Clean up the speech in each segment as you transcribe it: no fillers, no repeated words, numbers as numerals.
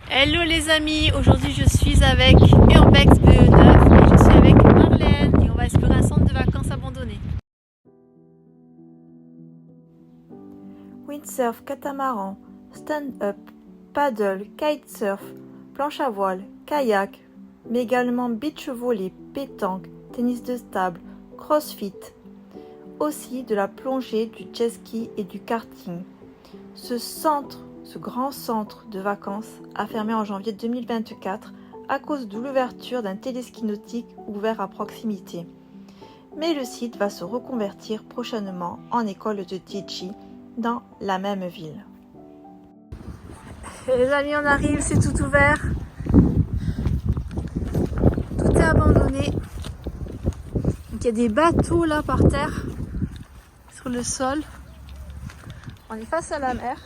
Hello les amis, aujourd'hui je suis avec Urbex BE9 et je suis avec Marlène et on va explorer un centre de vacances abandonné. Windsurf, catamaran, stand-up, paddle, kitesurf, planche à voile, kayak, mais également beach volley, pétanque, tennis de table, crossfit, aussi de la plongée, du jet ski et du karting. Ce grand centre de vacances a fermé en janvier 2024 à cause de l'ouverture d'un téléski nautique ouvert à proximité. Mais le site va se reconvertir prochainement en école de DJ dans la même ville. Et les amis, on arrive, c'est tout ouvert. Tout est abandonné. Donc, il y a des bateaux là par terre, sur le sol. On est face à la mer.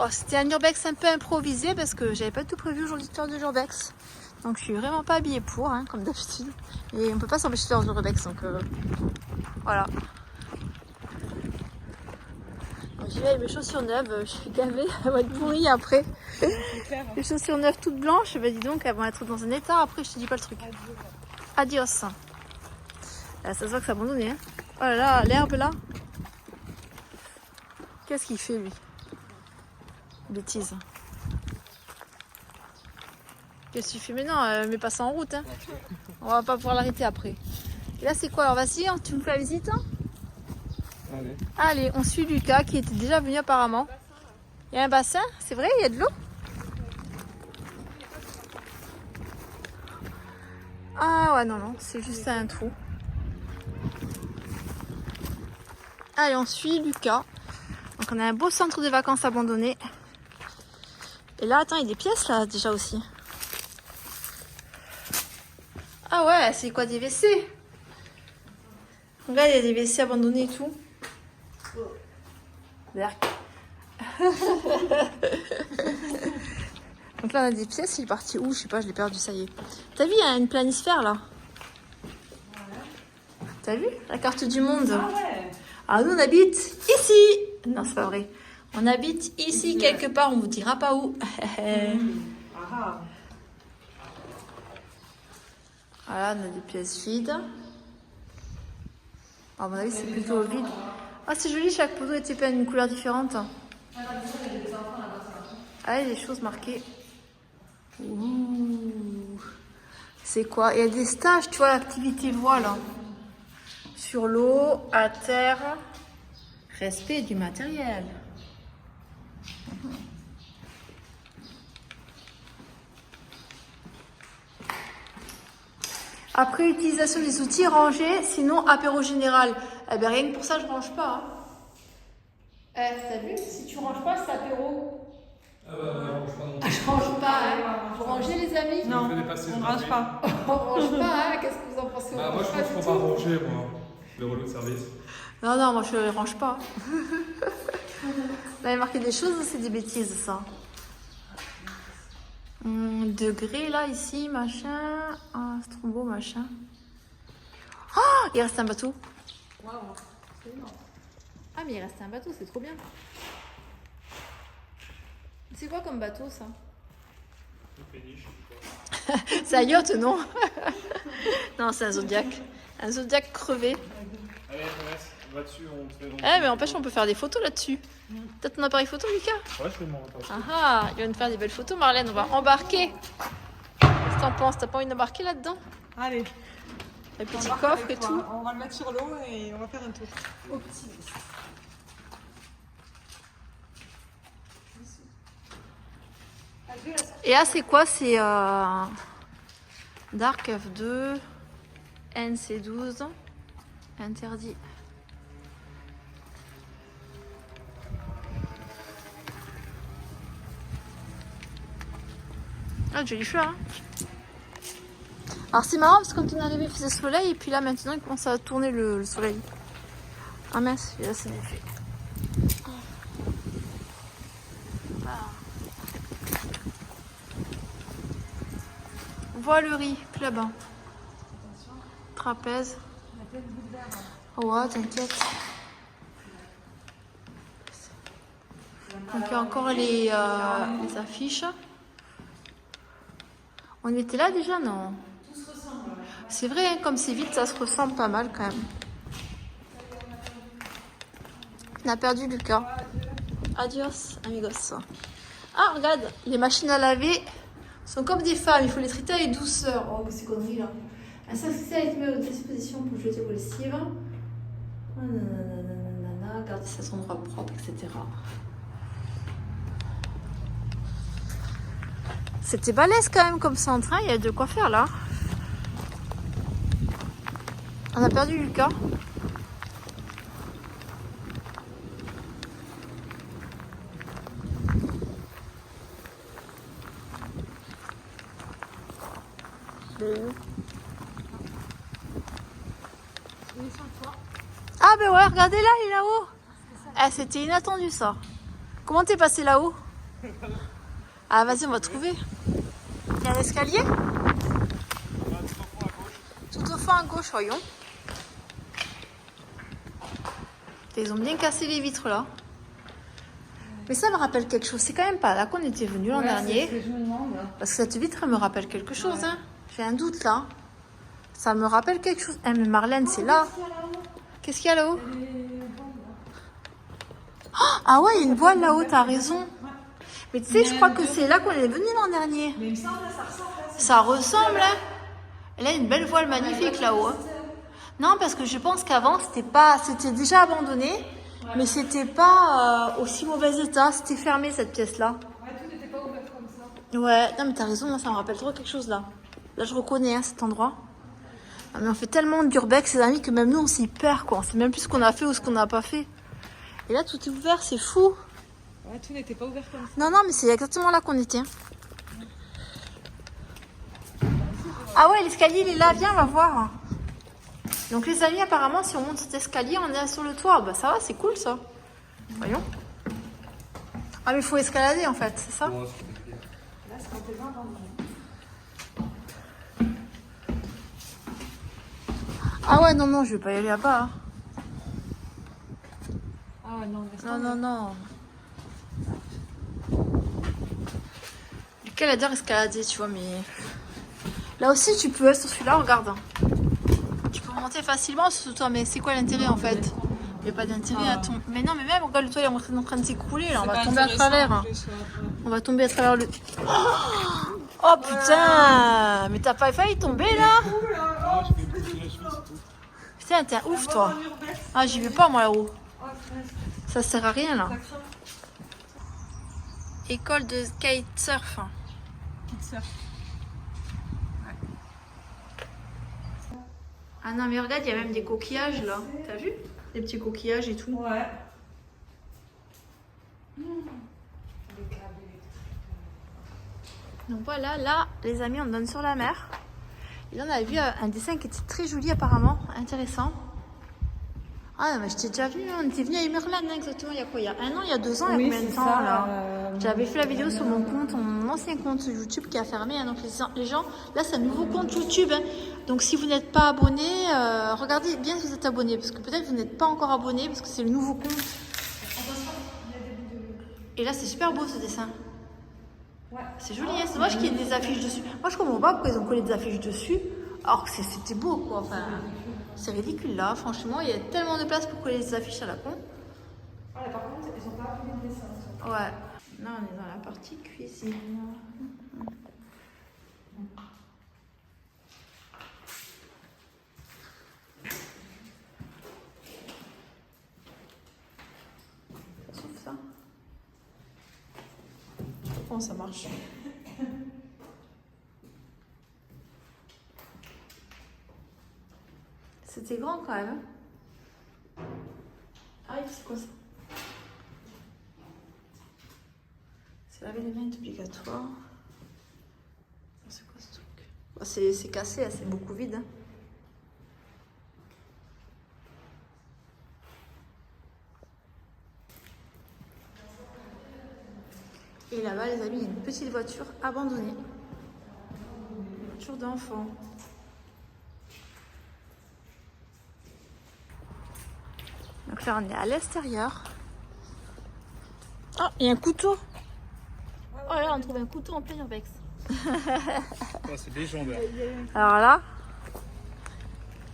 Oh, c'était un urbex un peu improvisé parce que j'avais pas tout prévu aujourd'hui de faire de l'urbex. Donc je suis vraiment pas habillée pour, hein, comme d'habitude. Et on peut pas s'empêcher de faire de l'urbex, donc voilà. J'y vais avec mes chaussures neuves, je suis gavée, elles vont être pourries après. Les chaussures neuves toutes blanches, bah dis donc, elles vont être dans un état après, je te dis pas le truc. Adios. Là, ça se voit que c'est abandonné. Hein. Oh là là, l'herbe là. Qu'est-ce qu'il fait lui? Bêtise. Qu'est-ce qu'il fait? Mais non, mets pas ça en route. Hein. On va pas pouvoir l'arrêter après. Et là, c'est quoi? Alors, vas-y, hein, tu nous fais la visite hein. Allez, on suit Lucas qui était déjà venu apparemment. Il y a un bassin, c'est vrai, il y a de l'eau. Ah ouais, non, non, c'est juste un trou. Allez, on suit Lucas. Donc, on a un beau centre de vacances abandonné. Et là, attends, il y a des pièces là déjà aussi. Ah ouais, c'est quoi des WC? Regarde, il y a des WC abandonnés et tout. Donc là, on a des pièces. Il est parti où? Je sais pas, je l'ai perdu, ça y est. T'as vu, il y a une planisphère là. T'as vu la carte du monde? Ah ouais. Ah, nous, on habite ici. Non, c'est pas vrai. On habite ici quelque part, on vous dira pas où. Voilà, on a des pièces vides. À mon avis, c'est plutôt vide. Ah, c'est joli, chaque poteau était peint d'une couleur différente. Ah, il y a des choses marquées. Ouh. C'est quoi? Il y a des stages, tu vois, l'activité voile. Sur l'eau, à terre. Respect du matériel. Après utilisation des outils, ranger, sinon apéro général. Eh ben rien que pour ça, je range pas. Hein. T'as vu? Si tu ranges pas, c'est apéro. Ah bah moi je range pas non plus. Je range pas, hein. Vous rangez les amis? Non, on range pas. On range pas, hein. Qu'est-ce que vous en pensez? Bah moi je pense qu'on va ranger moi, le relais de service. Non, non, moi je range pas. Là, il y a marqué des choses, c'est des bêtises ça. Degré là, ici, machin. Ah, c'est trop beau, machin. Oh, il reste un bateau. Waouh, c'est énorme. Ah, mais il reste un bateau, c'est trop bien. C'est quoi comme bateau ça? C'est un yacht, non? Non, c'est un Zodiac. Un Zodiac crevé. Allez, on va dessus, on fait. Eh, mais n'empêche, on peut faire des photos là-dessus. T'as ton appareil photo, Lucas? Ouais, je fais mon appareil. Ah, il va nous faire des belles photos, Marlène. On va embarquer. Qu'est-ce que t'en penses? T'as pas envie d'embarquer là-dedans? Allez, Le petit embarque coffre avec et toi. tout. On va le mettre sur l'eau et on va faire un tour. Et là, c'est quoi? C'est Dark F2, NC12, interdit. Ah, joli choix. Hein. Alors c'est marrant parce que quand on est arrivé, il faisait soleil et puis là maintenant il commence à tourner le soleil. Ah mince, là c'est bien fait. Voilà. Voilerie, club. Trapèze. Oh, ouais, t'inquiète. Donc il y a encore les affiches. On était là déjà, non? C'est vrai, hein, comme c'est vite, ça se ressemble pas mal quand même. On a perdu Lucas. Adios, amigos. Ah, regarde, les machines à laver sont comme des femmes, il faut les traiter avec douceur. Oh, que c'est connerie là. Un sac social est mis à disposition pour jeter vos lessives. Garder ses endroits propres, etc. C'était balèze quand même comme centre, hein. Il y a de quoi faire là. On a perdu Lucas. Ah ben ouais, regardez là, il est là-haut. Eh, c'était inattendu ça. Comment t'es passé là-haut? Ah vas-y, on va trouver. Il y a un escalier? Tout au fond à gauche, voyons. Ils ont bien cassé les vitres là. Mais ça me rappelle quelque chose. C'est quand même pas là qu'on était venu l'an dernier. C'est ce que je me demande. Parce que cette vitre, elle me rappelle quelque chose. Hein. J'ai un doute là. Ça me rappelle quelque chose. Eh, mais Marlène, c'est là. Qu'est-ce qu'il y a là-haut? Ah ouais, il y a une voile là-haut, t'as raison. Mais tu sais, je crois que c'est là qu'on est venu l'an dernier. Mais il me semble que ça ressemble. Ça ressemble, hein. Elle a une belle voile magnifique là-haut. Hein. Non, parce que je pense qu'avant, c'était déjà abandonné, mais c'était pas aussi mauvais état. C'était fermé cette pièce-là. Ouais, tout n'était pas ouvert comme ça. Ouais, non mais t'as raison, moi, ça me rappelle trop quelque chose là. Là, je reconnais hein, cet endroit. Ah, mais on fait tellement d'urbex, ces amis, que même nous, on s'y perd, quoi. On sait même plus ce qu'on a fait ou ce qu'on n'a pas fait. Et là, tout est ouvert, c'est fou. Ouais, tout n'était pas ouvert comme ça. Non, non, mais c'est exactement là qu'on était. Hein. Ah ouais, l'escalier, il est là, viens, on va voir. Donc les amis, apparemment, si on monte cet escalier, on est sur le toit. Bah ça va, c'est cool ça. Voyons. Ah mais il faut escalader en fait, c'est ça? Là, c'est quand t'es loin dans le... Ah ouais, non, non, je vais pas y aller là-bas. Hein. Ah ouais, non, laisse Non, tomber. non, non. Lequel adore escalader, tu vois, mais... Là aussi, tu peux être sur celui-là, regarde. Tu peux monter facilement sur toi, mais c'est quoi l'intérêt en fait? Il n'y a pas d'intérêt à tomber. Mais non, mais même, regarde, le toit il est en train de s'écrouler, là, on va tomber à travers. On va tomber à travers le... Oh putain! Mais t'as pas failli tomber là? Putain, t'es un ouf toi. Ah, j'y vais pas moi là-haut. Ça sert à rien là. École de kitesurf. Ah non, mais regarde, il y a même des coquillages là. T'as vu? Des petits coquillages et tout. Ouais. Donc voilà, là, les amis, on donne sur la mer. Et là, on a vu un dessin qui était très joli apparemment, intéressant. Ah, mais je t'ai déjà vu, on était venu à Emerland, hein, exactement, il y a quoi? Il y a 1 an, il y a 2 ans, il y a combien de temps là? J'avais fait la vidéo sur mon compte, mon ancien compte YouTube qui a fermé. Hein, donc les gens, là c'est un nouveau compte YouTube. Hein, donc si vous n'êtes pas abonné, regardez bien si vous êtes abonné. Parce que peut-être vous n'êtes pas encore abonné parce que c'est le nouveau compte. Et là c'est super beau ce dessin. Ouais. C'est joli, hein, c'est dommage qu'il y ait des affiches dessus. Moi je comprends pas pourquoi ils ont collé des affiches dessus. Alors que c'était beau quoi. Enfin, c'est ridicule là, franchement. Il y a tellement de place pour coller des affiches à la con. Ah, là, par contre, ils ont pas appelé le dessin. Ça. Ouais. Là, on est dans la partie cuisine. Ça s'ouvre ça? Comment ça marche? C'était grand quand même. Hein. Ah oui, c'est quoi ça? Laver les mains est obligatoire. C'est quoi ce truc? Oh, c'est cassé, c'est beaucoup vide. Hein. Et là-bas, les amis, il y a une petite voiture abandonnée. Voiture d'enfant. Donc là, on est à l'extérieur. Ah, il y a un couteau. Oh là, on trouve un couteau en plein urbex. C'est légendaire. Alors là,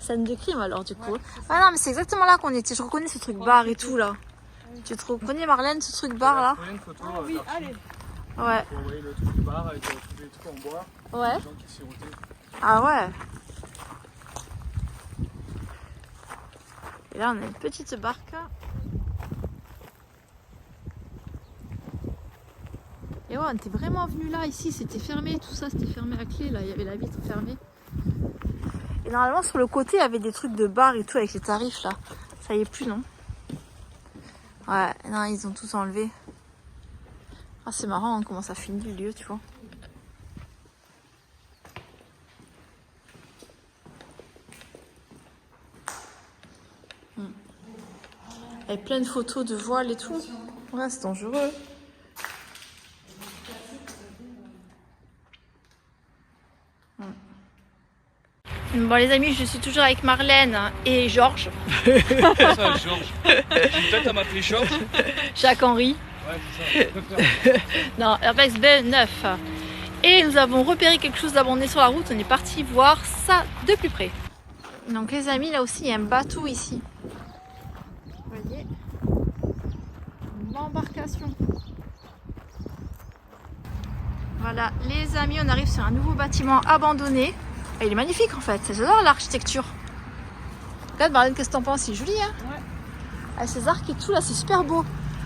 scène de crime alors du coup. Ah non, mais c'est exactement là qu'on était. Je reconnais ce truc bar et tout là. Tu te reconnais Marlène, ce truc bar là? Prenez une photo. Oui, allez. Ouais. Vous voyez le truc bar avec tous les trucs en bois. Ouais. Les gens qui sirotaient. Ah ouais. Et là, on a une petite barque. Et ouais, on était vraiment venu là, ici, c'était fermé, tout ça, c'était fermé à clé, là, il y avait la vitre fermée. Et normalement, sur le côté, il y avait des trucs de bar et tout avec les tarifs, là. Ça y est plus, non? Ouais, non, ils ont tous enlevé. Ah, c'est marrant, hein, comment ça finit le lieu, tu vois. Avec plein de photos de voiles et tout. Ouais, c'est dangereux. Bon les amis, je suis toujours avec Marlène et Georges. Ça, Georges. J'ai peut-être à m'appeler Georges. Jacques-Henri. Ouais, c'est ça. Non, Urbex B9. Et nous avons repéré quelque chose d'abandonné sur la route. On est parti voir ça de plus près. Donc les amis, là aussi, il y a un bateau ici. Vous voyez, une embarcation. Voilà, les amis, on arrive sur un nouveau bâtiment abandonné. Et il est magnifique en fait, j'adore l'architecture. Regarde Marlène, qu'est-ce que t'en penses? C'est joli hein? Ouais. Avec ces arcs et tout là, c'est super beau.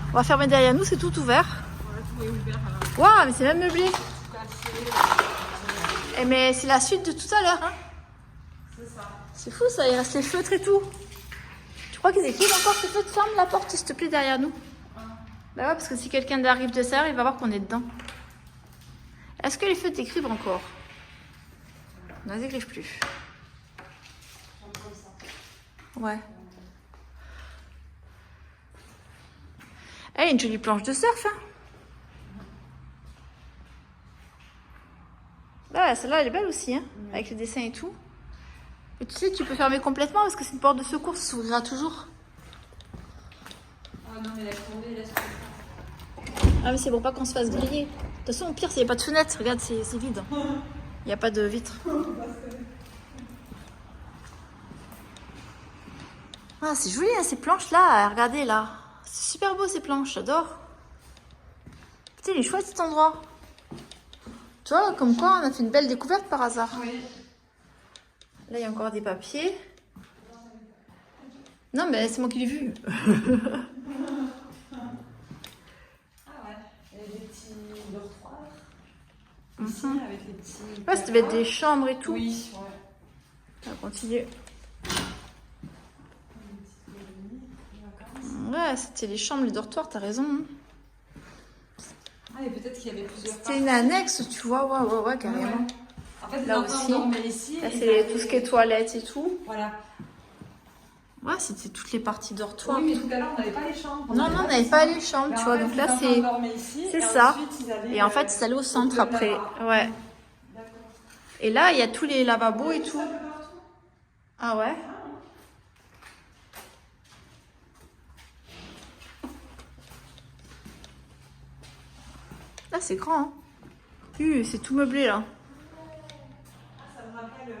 On va fermer derrière nous, c'est tout ouvert. Voilà, tout est ouvert. Waouh, mais c'est même meublé. Eh, mais c'est la suite de tout à l'heure. Hein? C'est ça. C'est fou ça, il reste les feutres et tout. Tu crois qu'ils équipent encore ces feutres? Ferme la porte s'il te plaît derrière nous. Bah ouais, parce que si quelqu'un arrive de l'extérieur, il va voir qu'on est dedans. Est-ce que les feutres écrivent encore? Non, ils n'écrivent plus. Ouais. Elle a une jolie planche de surf. Hein. Ouais, celle-là, elle est belle aussi, hein, avec les dessins et tout. Et tu sais, tu peux fermer complètement parce que c'est une porte de secours, ça s'ouvrira toujours. Ah non, mais laisse tomber, laisse tomber. Ah, mais c'est pour pas qu'on se fasse griller. De toute façon, au pire, s'il n'y a pas de fenêtre, regarde, c'est vide. Il n'y a pas de vitre. Ah, c'est joli, hein, ces planches-là. Regardez, là. C'est super beau, ces planches. J'adore. Putain, il est chouette, cet endroit. Tu vois, comme quoi, on a fait une belle découverte par hasard. Oui. Là, il y a encore des papiers. Non, mais c'est moi qui l'ai vu. Ah ouais. Et des petits dortoirs. Ici, avec les petits. Ouais, ça devait être des chambres et tout. Oui, ouais. On va continuer. Ouais, c'était les chambres, les dortoirs, t'as raison. Hein. Ah, et peut-être qu'il y avait plusieurs. C'était une annexe, tu vois, ouais, carrément. Ouais. En fait, Là les enfants aussi. dormaient ici. Là, et c'est ils avaient- tout ce qui est toilettes et tout. Voilà. Ouais, c'était toutes les parties dortoirs. Oui, mais tout à l'heure, on n'avait pas les chambres. Non, on n'avait pas les chambres, tu vois. Donc là, c'est. c'est ça. Et en fait, c'est allé au centre après. Ouais. Et là, il y a tous les lavabos et tout. Ah ouais? Là, c'est grand. Hein. C'est tout meublé là. Ça me rappelle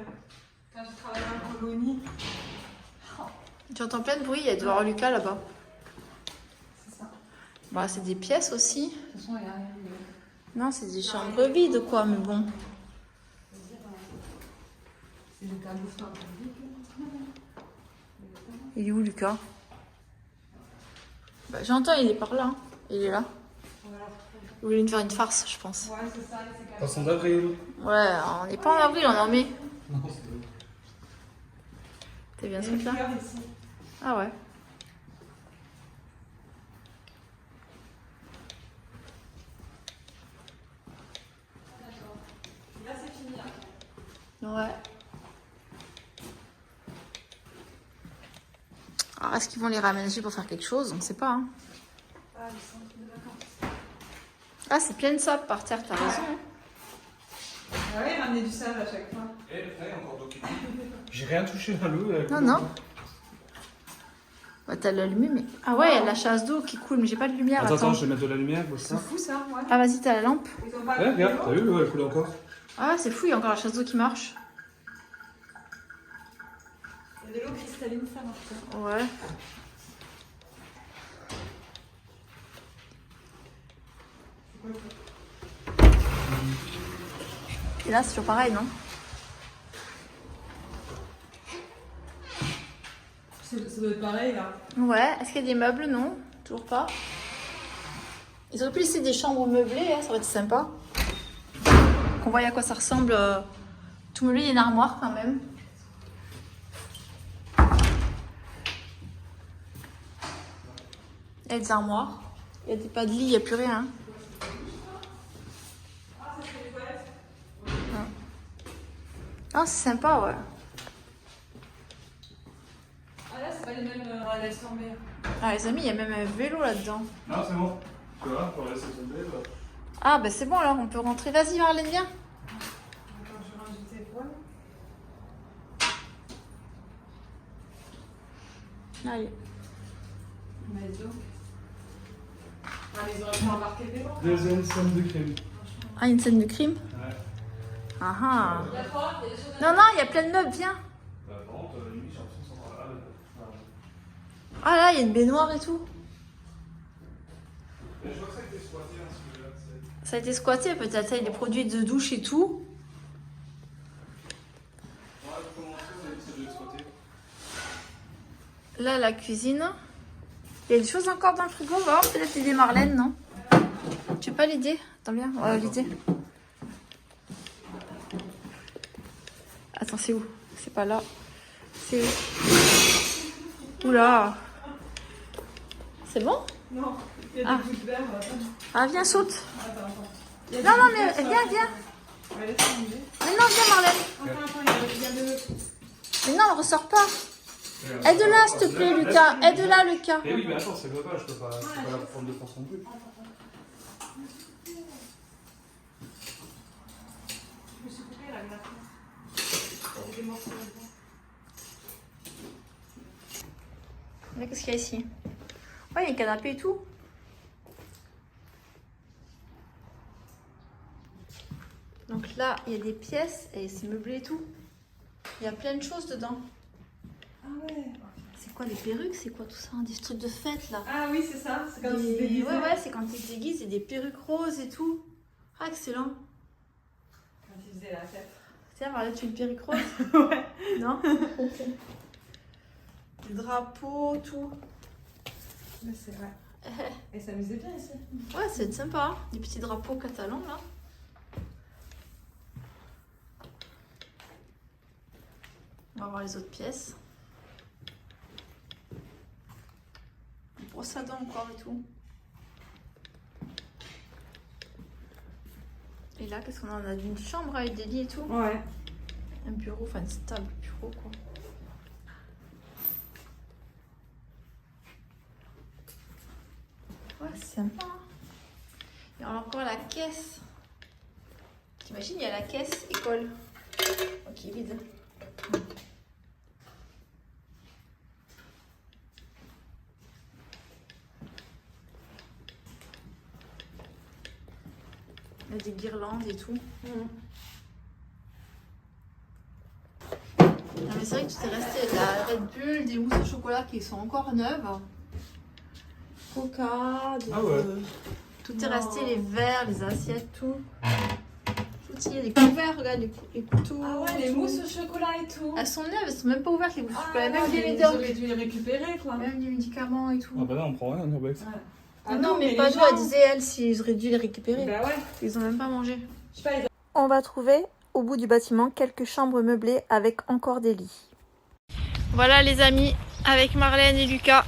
quand je travaillais en colonie. Tu entends plein de bruit, il y a devant Lucas là-bas. C'est ça. Bah, c'est des pièces aussi. De toute façon, il y a rien. Non, c'est des chambres vides quoi, mais bon. C'est le tableau sur un public. Il est où Lucas? Bah, j'entends, il est par là. Hein. Il est là. Voilà. Il voulait nous faire une farce, je pense. Ouais, c'est ça. C'est quand même. Poisson d'avril. Ouais, on n'est pas en avril, on est en mai. Non, c'est bon. T'es bien Il y a ce une truc là? fleur ici. Ah ouais. Là, c'est fini. Hein. Ouais. Alors, est-ce qu'ils vont les raménager pour faire quelque chose? On ne sait pas. Hein. Ah, le centre de vacances. Ah, c'est plein de sable par terre, t'as raison. Hein. Ah oui, ramener du sable à chaque fois. Eh, le frère, encore d'occupé. J'ai rien touché à l'eau. Non, non. Ouais, t'as l'allumé, mais. Ah ouais, il y a de la chasse d'eau qui coule, mais j'ai pas de lumière. Attends, je vais mettre de la lumière, comme C'est ça. fou ça, ouais. Ah, vas-y, t'as la lampe. Ils ont pas Ouais, coupé regarde, l'eau. t'as vu, ouais, elle coule encore. Ah, c'est fou, il y a encore la chasse d'eau qui marche. Il y a de l'eau cristalline, ça marche. Ouais. Et là, c'est toujours pareil, non? Ça doit être pareil là. Ouais. Est-ce qu'il y a des meubles? Non, toujours pas. Ils auraient pu laisser des chambres meublées, hein, ça aurait été sympa. Qu'on voit à quoi ça ressemble. Tout meublé, il y a une armoire quand même. Il y a des armoires. Il y a pas de lit, il n'y a plus rien. Ah, c'est sympa, ouais. Ah là, c'est pas les mêmes. Laisse tomber. Ah, les amis, il y a même un vélo là-dedans. Non, c'est bon. Tu vois, pour laisser tomber, là. Ah, bah c'est bon alors, on peut rentrer. Vas-y, Marlène, viens. Attends, je vais rajouter quoi? Allez. Mais donc. Ah, mais ils auraient pu embarquer des bancs. Deuxième scène de crime. Ah, une scène de crime? Ouais. Ah ah. Il y a quoi? Il y a des choses à Non, non, il y a plein de meubles, viens. Par contre, limite, j'ai l'impression que ça va. Ah là, il y a une baignoire et tout. Mais je vois que ça a été squatté, hein, celui-là, tu sais. Ça a été squatté peut-être, il y a des produits de douche et tout. Ouais, pour commencer, on a dit que ça devait être squatté. Là, la cuisine. Il y a des choses encore dans le frigo, on va voir peut-être l'aider Marlène, non? Tu veux pas l'aider? Attends bien, on va l'aider. Attends, c'est où? C'est pas là. C'est où? Oula! C'est bon? Non, il y a des bouts de verre. Ah, viens, saute! Attends, attends. Il y a Non, des non, bouts de mais verre, viens, viens! On va laisser tomber. Mais non, viens, Marlène! Attends, il y a de. Mais non, on ressort pas! Aide-la, s'il te plaît, Lucas! Aide-la, Lucas! Eh oui, mais attends, c'est global, je peux pas la prendre de force non plus. Je me suis coupée là, avec la fin. Il y a des morceaux là-dedans. Mais qu'est-ce qu'il y a ici? Ouais, il y a un canapé et tout. Donc là, il y a des pièces et c'est meublé et tout. Il y a plein de choses dedans. Ah ouais. C'est quoi les perruques? C'est quoi tout ça? Des trucs de fête là. Ah oui, c'est ça. C'est comme si Des- c'était Ouais, ouais, c'est quand ils se déguisent, il y a des perruques roses et tout. Ah, excellent. Quand ils faisaient la fête. Tiens, Marlène, tu veux une perruque rose? Ouais. Non? Des drapeaux, tout. Mais c'est vrai. Et ça s'amusait bien ici. Ouais, c'est sympa. Des petits drapeaux catalans là. On va voir les autres pièces. Une brosse à dents encore et tout. Et là, qu'est-ce qu'on a? On a une chambre avec des lits et tout. Ouais. Un bureau, enfin une table bureau quoi. Ouais, c'est sympa. Hein. Et on a encore la caisse. T'imagines, il y a la caisse école. Ok, vide. Il y a des guirlandes et tout. Non, mais c'est vrai que tu t'es resté de la Red Bull, des mousses au chocolat qui sont encore neuves. Coca, de... Ah ouais. Tout est resté, les verres, les assiettes, tout. Tout y est, les couverts, regarde, les couteaux. Ah ouais, les tout. mousses au chocolat et tout. Elles sont neuves, elles sont même pas ouvertes, les mousses au chocolat. Même les ils médocs, auraient dû les récupérer quoi. même des médicaments et tout. Ah bah là, on prend rien, on urbex. Ah non, mais pas les d'eau, gens- elle disait, elle, s'ils auraient dû les récupérer. Bah ouais. Ils ont même pas mangé. Je sais pas, les On va trouver, au bout du bâtiment, quelques chambres meublées avec encore des lits. Voilà les amis, avec Marlène et Lucas,